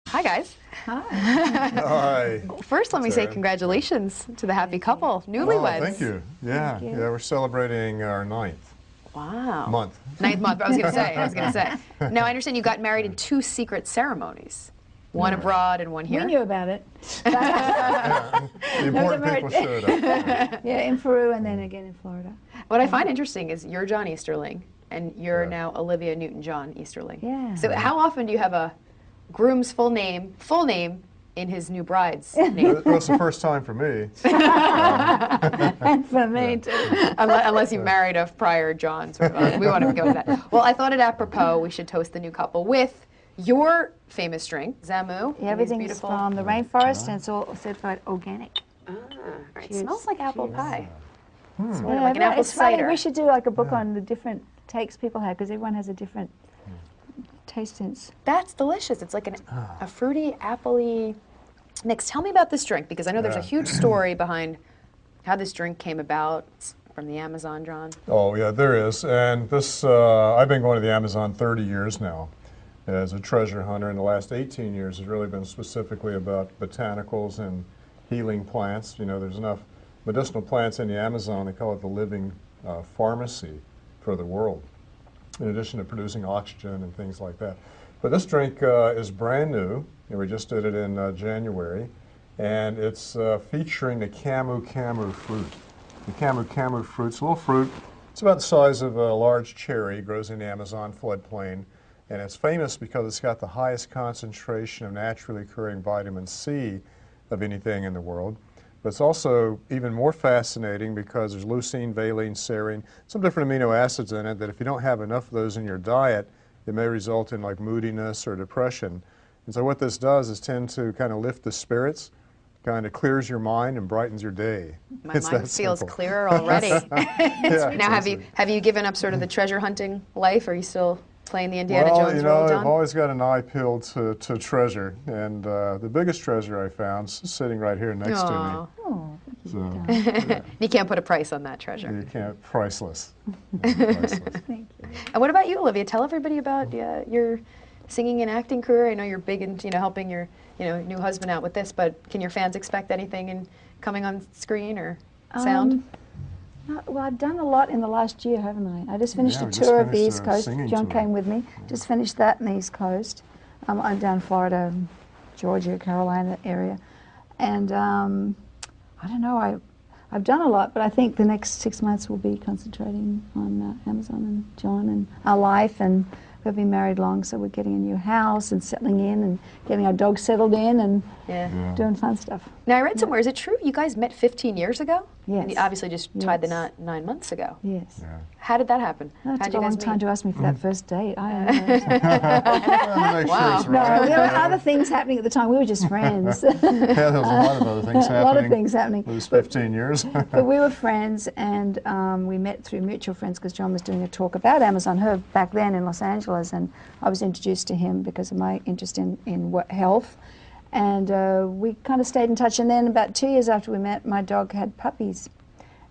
Hi, guys. Hi. Hi. First, let me say congratulations to the happy couple, newlyweds. Oh, thank you. Yeah, Thank you. yeah, we're celebrating our ninth month. Ninth month, I was going to say. Now, I understand you got married in two secret ceremonies. One abroad and one here. We knew about it. Yeah, the important people showed up. Yeah, in Peru and then again in Florida. What I find interesting is you're John Easterling, and you're now Olivia Newton-John Easterling. Yeah. So how often do you have a groom's full name in his new bride's name? Well, it's the first time for me. And for me too. Unless you married a prior John. We want to go into that. Well, I thought it apropos we should toast the new couple with your famous drink, Zamu. Yeah, everything's from the rainforest and it's all certified organic. It smells like apple pie. Sort of Yeah, like an apple it's funny. cider. We should do like a book on the different takes people have because everyone has a different taste sense. That's delicious. It's like a fruity, appley mix. Tell me about this drink because I know there's a huge story behind how this drink came about. It's from the Amazon, John. Oh, yeah, there is. And this, I've been going to the Amazon 30 years now as a treasure hunter. And the last 18 years has really been specifically about botanicals and healing plants. You know, there's enough medicinal plants in the Amazon. They call it the living pharmacy for the world, in addition to producing oxygen and things like that. But this drink is brand new, and we just did it in January, and it's featuring the camu fruit. The camu fruit's a little fruit. It's about the size of a large cherry, grows in the Amazon floodplain, and it's famous because it's got the highest concentration of naturally occurring vitamin C of anything in the world. But it's also even more fascinating because there's leucine, valine, serine, some different amino acids in it that if you don't have enough of those in your diet, it may result in like moodiness or depression. And so what this does is tend to kind of lift the spirits, kind of clears your mind and brightens your day. My mind feels clearer already. Now, have you given up sort of the treasure hunting life? Are you still playing the Indiana Jones role, John? I've always got an eye peeled to treasure, and the biggest treasure I found is sitting right here next to me. Oh, So, You can't put a price on that treasure. you can't, priceless. Priceless. thank you. And what about you, Olivia? Tell everybody about your singing and acting career. I know you're big into helping your new husband out with this, but can your fans expect anything in coming on screen or sound? Well, I've done a lot in the last year, haven't I? I just finished we a just tour of the finished East a Coast. singing John tour. came with me. Just finished that in the East Coast. I'm down Florida, Georgia, Carolina area. And I don't know, I've done a lot, but I think the next 6 months will be concentrating on Amazon and John and our life. And we've been married long, so we're getting a new house and settling in and getting our dog settled in and doing fun stuff. Now, I read somewhere, is it true you guys met 15 years ago? Yes. And you obviously just tied the knot 9 months ago. Yes. Yeah. How did that happen? No, it How'd took you a guys long time meet? to ask me for that first date. I don't know. Make sure it's No, right. there were other things happening at the time. We were just friends. Yeah, there was a lot of other things happening. A lot of things happening. Those 15 years. But we were friends, and we met through mutual friends because John was doing a talk about Amazon Herb back then in Los Angeles, and I was introduced to him because of my interest in health. And we kind of stayed in touch, and then about 2 years after we met, my dog had puppies.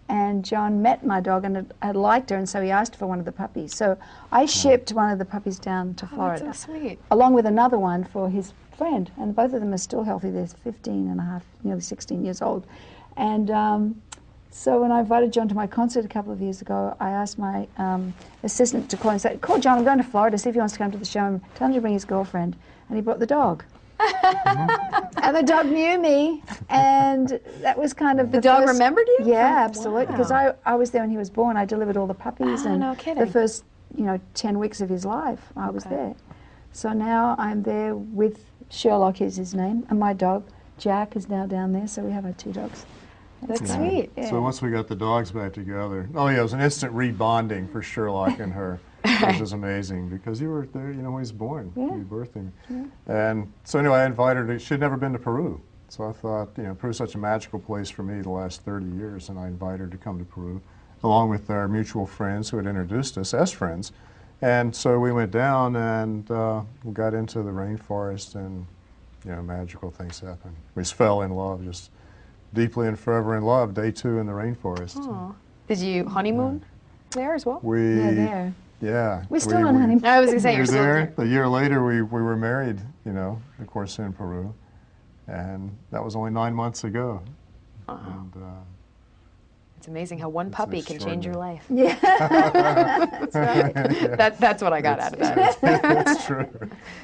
And John met my dog and had liked her, and so he asked for one of the puppies. So I shipped one of the puppies down to Florida, That's so sweet. along with another one for his friend. And both of them are still healthy. They're 15 and a half, nearly 16 years old. And so when I invited John to my concert a couple of years ago, I asked my assistant to call and say, "Call John, I'm going to Florida, see if he wants to come to the show, and tell him to bring his girlfriend." And he brought the dog. And the dog knew me, and that was kind of The dog first, remembered you? Yeah, absolutely. Because Wow. I was there when he was born. I delivered all the puppies, and no kidding. the first 10 weeks of his life, I was there. So now I'm there with Sherlock, is his name, and my dog Jack is now down there. So we have our 2 dogs. That's sweet. Yeah. So once we got the dogs back together, oh yeah, it was an instant rebonding for Sherlock and her, which was amazing because you were there, when he was born, you birthed him. And so anyway, I invited her. She'd never been to Peru, so I thought, Peru's such a magical place for me the last 30 years, and I invited her to come to Peru, along with our mutual friends who had introduced us as friends. And so we went down and we got into the rainforest, and magical things happened. We just fell in love, just deeply and forever in love. Day 2 in the rainforest. Aw. Did you honeymoon there as well? We Yeah, there. Yeah. We're still on honeymoon. I was going to say, We you're were still there. there. A year later, we were married, you know, of course, in Peru. And that was only 9 months ago. And, It's amazing how one It's puppy can change your life. Yeah. That's what I got out of that. That's true.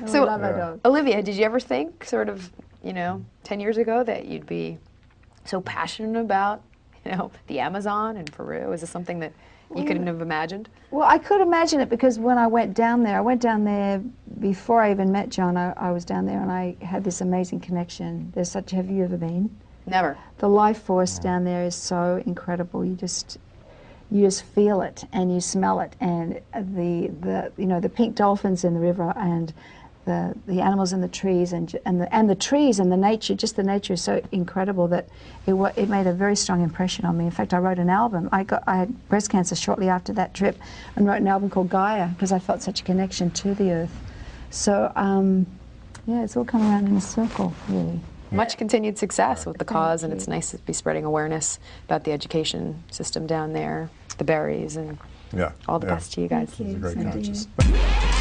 So, So- we love our dog. Olivia, did you ever think, sort of, 10 years ago, that you'd be so passionate about, the Amazon and Peru? Is this something that you couldn't have imagined? Well, I could imagine it because when I went down there before I even met John. I was down there and I had this amazing connection. Have you ever been? Never. The life force down there is so incredible. You just feel it and you smell it, and the pink dolphins in the river and the animals in the trees and the trees and the nature. Just the nature is so incredible that it made a very strong impression on me. In fact, I wrote an album. I had breast cancer shortly after that trip and wrote an album called Gaia because I felt such a connection to the earth. So yeah, it's all come around in a circle, really. Much continued success with the cause, and it's nice to be spreading awareness about the education system down there, the berries, and Yeah. all the best to you guys. Thank you. It's a great Same to you. conscious.